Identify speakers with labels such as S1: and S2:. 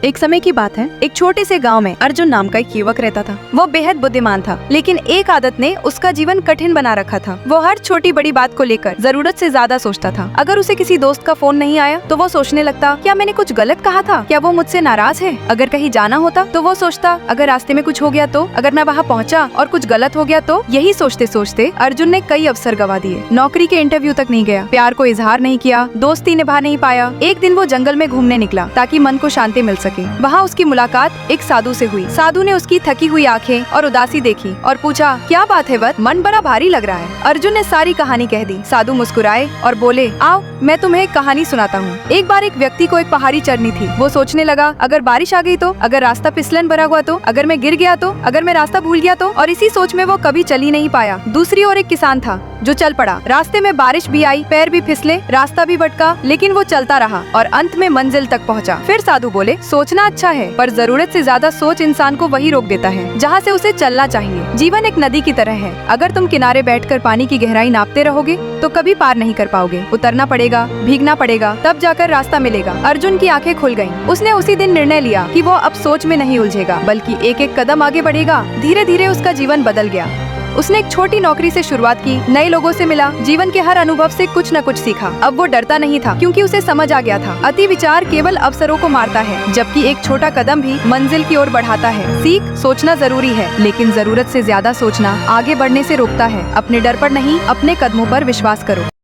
S1: एक समय की बात है, एक छोटे से गांव में अर्जुन नाम का एक युवक रहता था। वो बेहद बुद्धिमान था, लेकिन एक आदत ने उसका जीवन कठिन बना रखा था। वो हर छोटी बड़ी बात को लेकर जरूरत से ज्यादा सोचता था। अगर उसे किसी दोस्त का फोन नहीं आया तो वो सोचने लगता, क्या मैंने कुछ गलत कहा था, क्या वो मुझसे नाराज है। अगर कहीं जाना होता तो वो सोचता, अगर रास्ते में कुछ हो गया तो, अगर मैं वहाँ पहुँचा और कुछ गलत हो गया तो। यही सोचते सोचते अर्जुन ने कई अवसर गवा दिए। नौकरी के इंटरव्यू तक नहीं गया, प्यार को इजहार नहीं किया, दोस्ती निभा नहीं पाया। एक दिन वो जंगल में घूमने निकला ताकि मन को शांति मिल सके। वहाँ उसकी मुलाकात एक साधु से हुई। साधु ने उसकी थकी हुई आंखें और उदासी देखी और पूछा, क्या बात है वर, मन बड़ा भारी लग रहा है। अर्जुन ने सारी कहानी कह दी। साधु मुस्कुराए और बोले, आओ मैं तुम्हें एक कहानी सुनाता हूँ। एक बार एक व्यक्ति को एक पहाड़ी चढ़नी थी। वो सोचने लगा, अगर बारिश आ गई तो, अगर रास्ता फिसलन भरा हुआ तो, अगर मैं गिर गया तो, अगर मैं रास्ता भूल गया तो। और इसी सोच में वो कभी चल ही नहीं पाया। दूसरी ओर एक किसान था जो चल पड़ा। रास्ते में बारिश भी आई, पैर भी फिसले, रास्ता भी भटका, लेकिन वो चलता रहा और अंत में मंजिल तक पहुंचा। फिर साधु बोले, सोचना अच्छा है, पर जरूरत से ज्यादा सोच इंसान को वही रोक देता है जहाँ से उसे चलना चाहिए। जीवन एक नदी की तरह है। अगर तुम किनारे बैठकर पानी की गहराई नापते रहोगे तो कभी पार नहीं कर पाओगे। उतरना पड़ेगा, भीगना पड़ेगा, तब जाकर रास्ता मिलेगा। अर्जुन की आंखें खुल गईं। उसने उसी दिन निर्णय लिया कि वो अब सोच में नहीं उलझेगा, बल्कि एक एक कदम आगे बढ़ेगा। धीरे धीरे उसका जीवन बदल गया। उसने एक छोटी नौकरी से शुरुआत की, नए लोगों से मिला, जीवन के हर अनुभव से कुछ न कुछ सीखा। अब वो डरता नहीं था, क्योंकि उसे समझ आ गया था, अति विचार केवल अवसरों को मारता है, जबकि एक छोटा कदम भी मंजिल की ओर बढ़ाता है। सीख, सोचना जरूरी है, लेकिन जरूरत से ज्यादा सोचना आगे बढ़ने से रोकता है। अपने डर पर नहीं, अपने कदमों पर विश्वास करो।